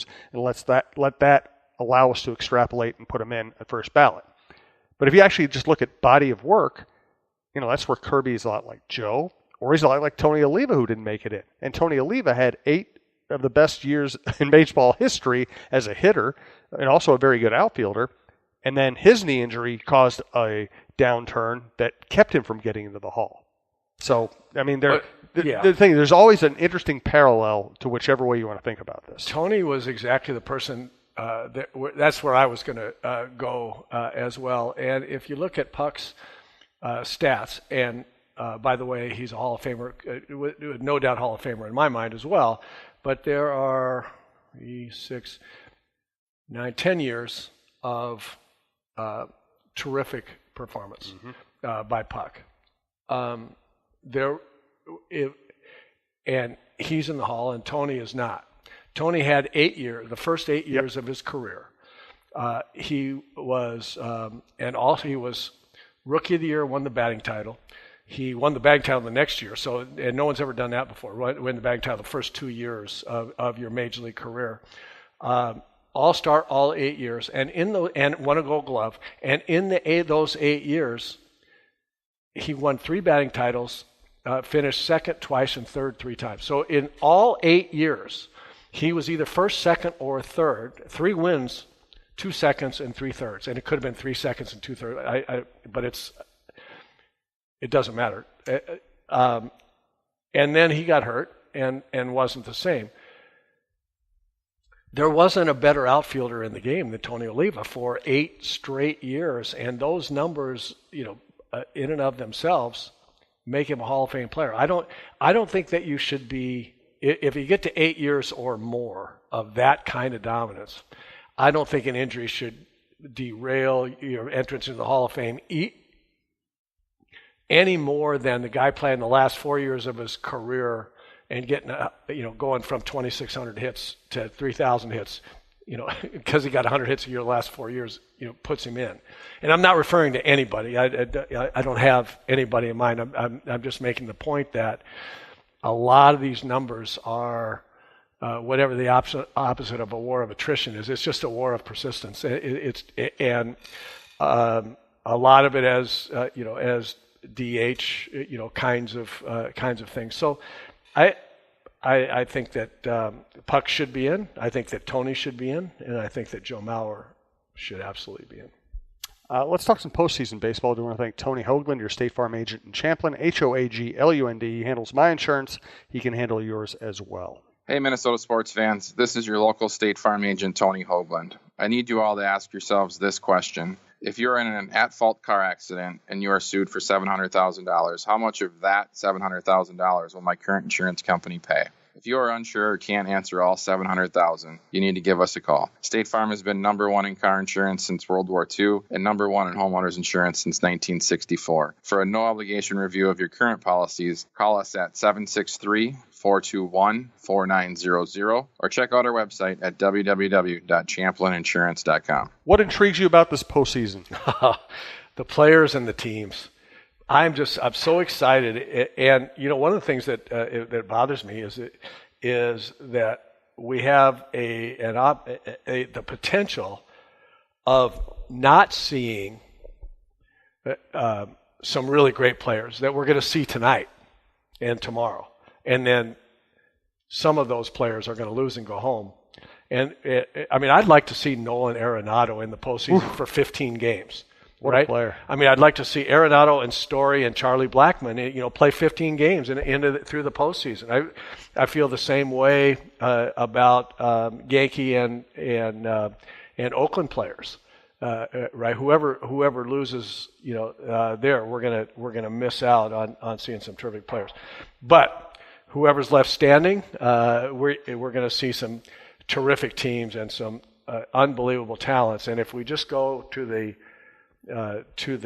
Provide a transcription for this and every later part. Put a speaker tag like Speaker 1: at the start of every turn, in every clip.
Speaker 1: teams and let that allow us to extrapolate and put him in at first ballot. But if you actually just look at body of work, that's where Kirby is a lot like Joe, or he's a lot like Tony Oliva, who didn't make it in. And Tony Oliva had 8 of the best years in baseball history as a hitter and also a very good outfielder. And then his knee injury caused a downturn that kept him from getting into the Hall. So, the thing, there's always an interesting parallel to whichever way you want to think about this.
Speaker 2: Tony was exactly the person, that's where I was going to go as well. And if you look at Puck's stats, and by the way, he's a Hall of Famer, no doubt Hall of Famer in my mind as well, but there are 10 years of terrific performance by Puck. And he's in the Hall, and Tony is not. Tony had 8 years, the first 8 years of his career. He was Rookie of the Year, won the batting title. He won the batting title the next year, and no one's ever done that before. Win the batting title the first 2 years of your major league career. All-star all 8 years, and won a Gold Glove. And in those 8 years, he won 3 batting titles, finished second twice and third 3 times. So in all 8 years, he was either first, second, or third. 3 wins, 2 seconds, and 3 thirds. And it could have been 3 seconds and 2 thirds. But it doesn't matter. And then he got hurt and wasn't the same. There wasn't a better outfielder in the game than Tony Oliva for 8 straight years, and those numbers, in and of themselves, make him a Hall of Fame player. I don't think that you should be, if you get to 8 years or more of that kind of dominance, I don't think an injury should derail your entrance into the Hall of Fame any more than the guy playing the last 4 years of his career and getting, going from 2,600 hits to 3,000 hits, because he got 100 hits a year the last 4 years, puts him in. And I'm not referring to anybody. I don't have anybody in mind. I'm just making the point that a lot of these numbers are whatever the opposite of a war of attrition is. It's just a war of persistence. And a lot of it as DH, kinds of things. So I think that Puck should be in. I think that Tony should be in, and I think that Joe Mauer should absolutely be in.
Speaker 1: Let's talk some postseason baseball. I do want to thank Tony Hoagland, your State Farm agent in Champlin, Hoaglund. He handles my insurance. He can handle yours as well.
Speaker 3: Hey, Minnesota sports fans. This is your local State Farm agent, Tony Hoagland. I need you all to ask yourselves this question. If you're in an at-fault car accident and you are sued for $700,000, how much of that $700,000 will my current insurance company pay? If you are unsure or can't answer all $700,000, you need to give us a call. State Farm has been number 1 in car insurance since World War II and number 1 in homeowners insurance since 1964. For a no-obligation review of your current policies, call us at 763-421-4900 or check out our website at www.champlininsurance.com.
Speaker 1: What intrigues you about this postseason?
Speaker 2: The players and the teams. I'm so excited, and one of the things that bothers me is that we have the potential of not seeing some really great players that we're going to see tonight and tomorrow, and then some of those players are going to lose and go home. And I'd like to see Nolan Arenado in the postseason for 15 games.
Speaker 1: What a player.
Speaker 2: I'd like to see Arenado and Story and Charlie Blackmon, play 15 games through the postseason. I feel the same way about Yankee and Oakland players, right? Whoever loses, there we're gonna miss out on seeing some terrific players. But whoever's left standing, we're gonna see some terrific teams and some unbelievable talents. And if we just go to the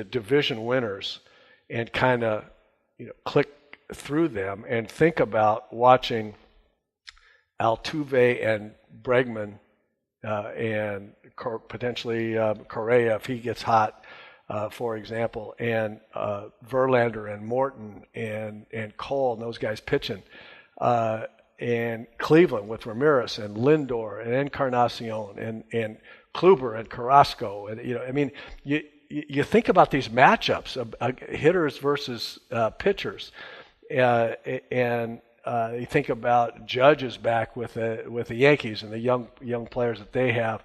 Speaker 2: division winners and kind of click through them and think about watching Altuve and Bregman and potentially Correa if he gets hot, for example, and Verlander and Morton and Cole and those guys pitching, and Cleveland with Ramirez and Lindor and Encarnacion and Kluber and Carrasco, and I mean, you think about these matchups of hitters versus pitchers, and you think about Judge's back with the Yankees and the young players that they have,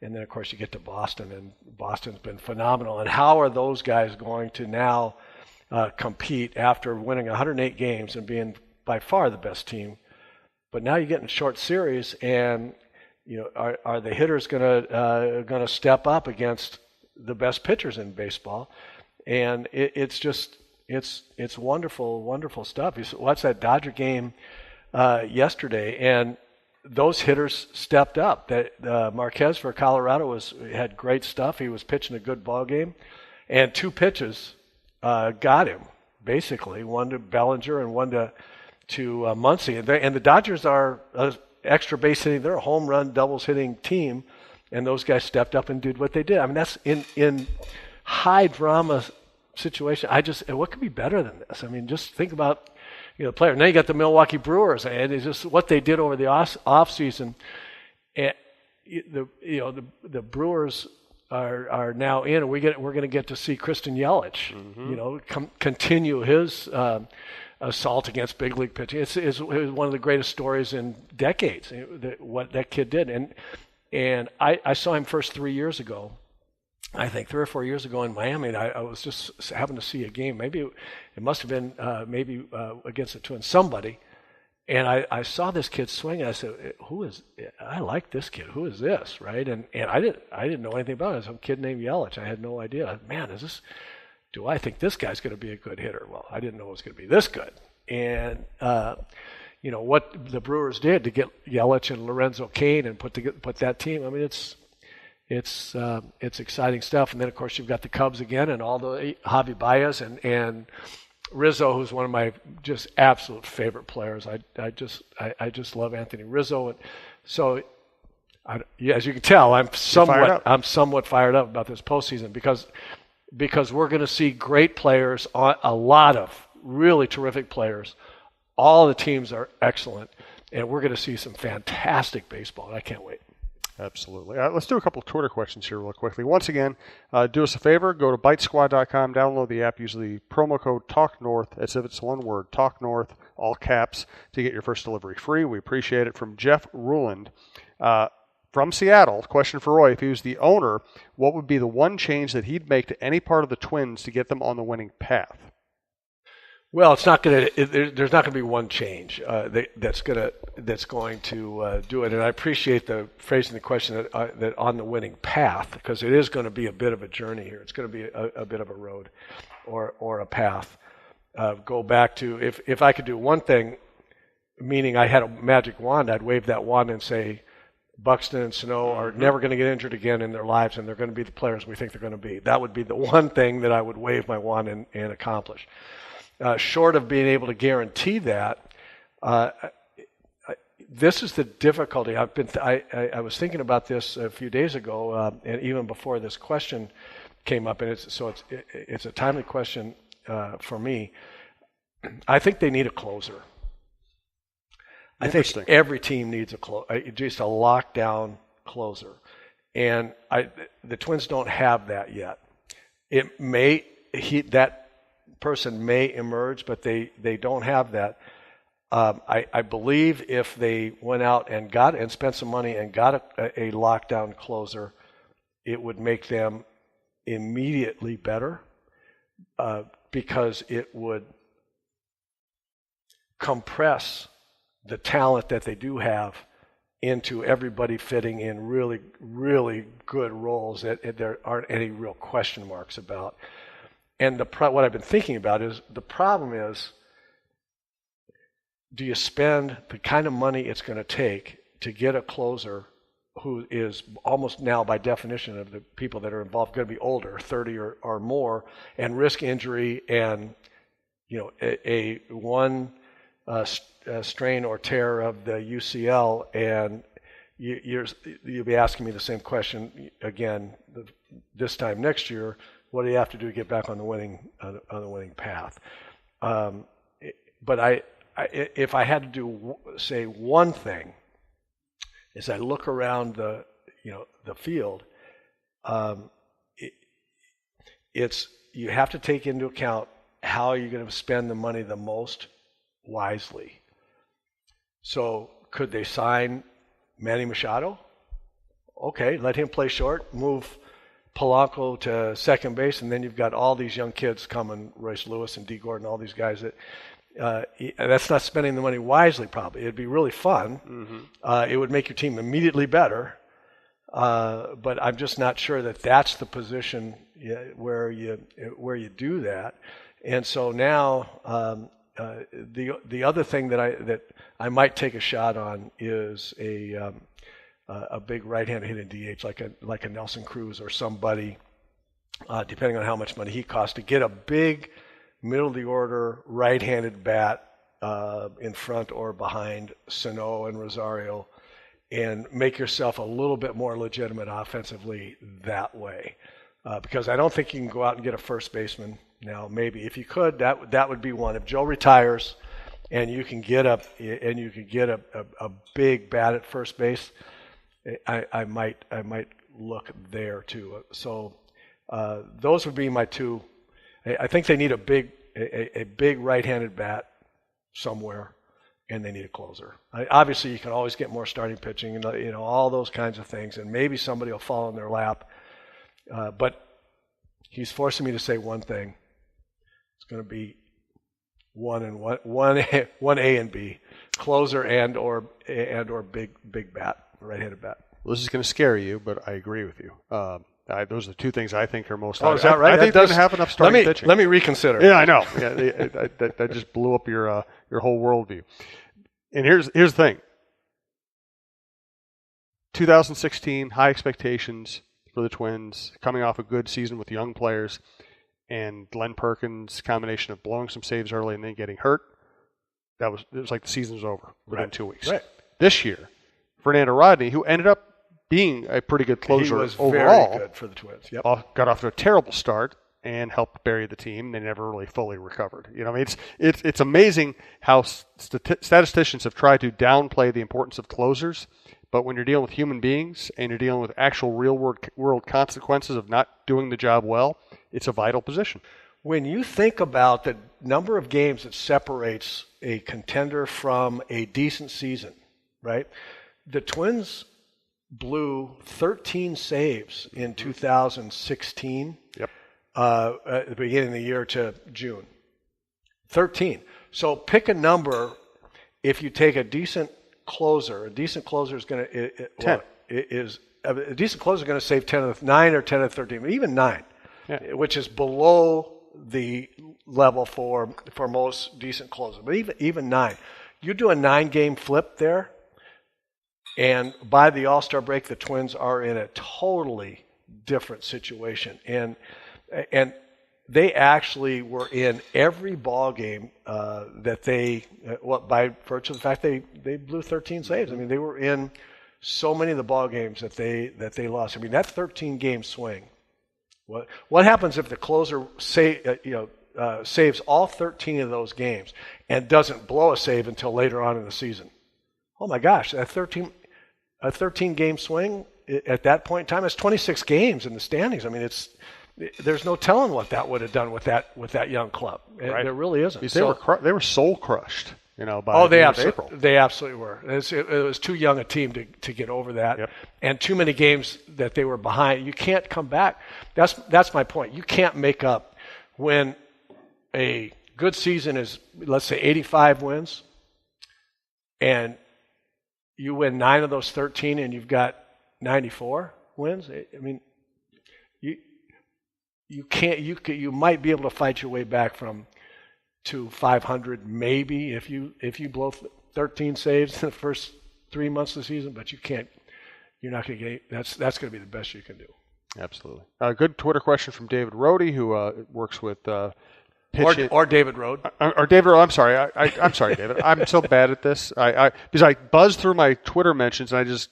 Speaker 2: and then of course you get to Boston, and Boston's been phenomenal. And how are those guys going to now compete after winning 108 games and being by far the best team? But now you get in short series, and are the hitters gonna step up against the best pitchers in baseball? And it's wonderful stuff. You watch that Dodger game yesterday, and those hitters stepped up. That Marquez for Colorado had great stuff. He was pitching a good ball game, and 2 pitches got him basically. One to Bellinger and one to Muncy. And the Dodgers are extra base hitting. They're a home run, doubles hitting team, and those guys stepped up and did what they did. I mean, that's in high drama situation. What could be better than this? I mean, just think about the player. Now you got the Milwaukee Brewers, and it's just what they did over the off season. And the Brewers are now in, and we're going to get to see Christian Yelich, continue his assault against big league pitching. It's one of the greatest stories in decades. What that kid did, and I saw him first 3 years ago. I think 3 or 4 years ago in Miami, and I was just happened to see a game. Maybe it must have been against the Twins, somebody. And I saw this kid swing, and I said, I like this kid. Who is this, right? And I didn't know anything about it. Some kid named Yelich. I had no idea. Man, do I think this guy's going to be a good hitter? Well, I didn't know it was going to be this good. And what the Brewers did to get Yelich and Lorenzo Cain and put that team. I mean, it's exciting stuff. And then of course you've got the Cubs again, and all the Javi Baez and Rizzo, who's one of my just absolute favorite players. I just love Anthony Rizzo, and so as you can tell, I'm somewhat fired up about this postseason because we're going to see great players, a lot of really terrific players. All the teams are excellent, and we're going to see some fantastic baseball. And I can't wait.
Speaker 1: Absolutely. Let's do a couple of Twitter questions here real quickly. Once again, do us a favor. Go to bitesquad.com, download the app, use the promo code TALKNORTH, as if it's one word, TALKNORTH, all caps, to get your first delivery free. We appreciate it. From Jeff Ruland from Seattle, question for Roy. If he was the owner, what would be the one change that he'd make to any part of the Twins to get them on the winning path?
Speaker 2: Well, there's not going to be one change that's going to do it. And I appreciate the phrasing the question that on the winning path, because it is going to be a bit of a journey here. It's going to be a bit of a road or a path. Go back to if I could do one thing, meaning I had a magic wand, I'd wave that wand and say, Buxton and Sano are never going to get injured again in their lives, and they're going to be the players we think they're going to be. That would be the one thing that I would wave my wand and accomplish. Short of being able to guarantee that, this is the difficulty. I was thinking about this a few days ago, and even before this question came up, and it's a timely question for me. I think they need a closer. I think every team needs just a lockdown closer, and the Twins don't have that yet. That person may emerge, but they don't have that. I believe if they went out and spent some money and got a lockdown closer, it would make them immediately better because it would compress the talent that they do have into everybody fitting in really, really good roles that there aren't any real question marks about. And what I've been thinking about is the problem is, do you spend the kind of money it's going to take to get a closer who is almost now by definition of the people that are involved going to be older, 30 or more, and risk injury and a one strain or tear of the UCL, and you'll be asking me the same question again this time next year. What do you have to do to get back on the winning path? But if I had to say one thing, as I look around the field, it's you have to take into account how you're going to spend the money the most wisely. So could they sign Manny Machado? Okay, let him play short, move Polanco to second base, and then you've got all these young kids coming, Royce Lewis and D. Gordon, all these guys that that's not spending the money wisely. Probably it'd be really fun. Mm-hmm. It would make your team immediately better, but I'm just not sure that that's the position where you do that. And so now the other thing that I might take a shot on is a big right-handed hitting DH like a Nelson Cruz or somebody, depending on how much money he costs, to get a big middle of the order right-handed bat in front or behind Sano and Rosario, and make yourself a little bit more legitimate offensively that way. Because I don't think you can go out and get a first baseman now. Maybe if you could, that would be one. If Joe retires and you can get a big bat at first base, I might look there too. So those would be my two. I think they need a big right-handed bat somewhere, and they need a closer. Obviously, you can always get more starting pitching, and all those kinds of things, and maybe somebody will fall in their lap. But he's forcing me to say one thing. It's going to be one A and B, closer and or big bat, right-handed bat.
Speaker 1: Well, this is going to scare you, but I agree with you. Those are the two things I think are most.
Speaker 2: Oh, is that right?
Speaker 1: I think they're going to have enough starting pitching.
Speaker 2: Let me reconsider.
Speaker 1: Yeah, I know. Yeah, that just blew up your whole worldview. And here's the thing. 2016, high expectations for the Twins, coming off a good season with young players, and Glenn Perkins' combination of blowing some saves early and then getting hurt. It was like the season was over within 2 weeks.
Speaker 2: Right.
Speaker 1: This year, Fernando Rodney, who ended up being a pretty good closer
Speaker 2: he was
Speaker 1: overall,
Speaker 2: very good for the Twins. Yep.
Speaker 1: Got off to a terrible start and helped bury the team. They never really fully recovered. It's amazing how statisticians have tried to downplay the importance of closers, but when you're dealing with human beings and you're dealing with actual real world consequences of not doing the job well, it's a vital position.
Speaker 2: When you think about the number of games that separates a contender from a decent season, right? The Twins blew 13 saves in 2016.
Speaker 1: Yep.
Speaker 2: At the beginning of the year to June. 13. So pick a number. If you take a decent closer is going to
Speaker 1: 10.
Speaker 2: A decent closer is going to save 10 of the 9 or 10 of 13, even 9, which is below the level for most decent closers. But even 9, you do a 9-game flip there, and by the All-Star break, the Twins are in a totally different situation. And they actually were in every ball game that they, by virtue of the fact they blew 13 saves. I mean, they were in so many of the ball games that they lost. I mean, that 13-game swing. What happens if the closer saves all 13 of those games and doesn't blow a save until later on in the season? Oh my gosh, a 13-game swing at that point in time is 26 games in the standings. I mean, there's no telling what that would have done with that young club.
Speaker 1: Right.
Speaker 2: There really isn't.
Speaker 1: They were soul crushed, by the end of April.
Speaker 2: They absolutely were. It was too young a team to get over that,
Speaker 1: yep.
Speaker 2: And too many games that they were behind. You can't come back. That's my point. You can't make up when a good season is, let's say, 85 wins, and you win 9 of those 13, and you've got 94 wins. I mean, you can't. You might be able to fight your way back to 500, maybe if you blow 13 saves in the first 3 months of the season, but you can't. You're not going to get. That's going to be the best you can do.
Speaker 1: Absolutely. Good Twitter question from David Rohde, who works with.
Speaker 2: Or David Rode.
Speaker 1: Or David Rode. I'm sorry. I'm sorry, David. I'm so bad at this. Because I buzz through my Twitter mentions and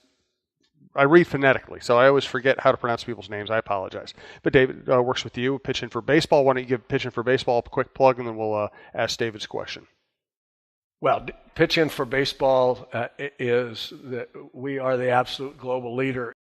Speaker 1: I read phonetically, so I always forget how to pronounce people's names. I apologize. But David works with you, Pitch In for Baseball. Why don't you give Pitch In for Baseball a quick plug, and then we'll ask David's question.
Speaker 2: Well, pitch in for baseball is that we are the absolute global leader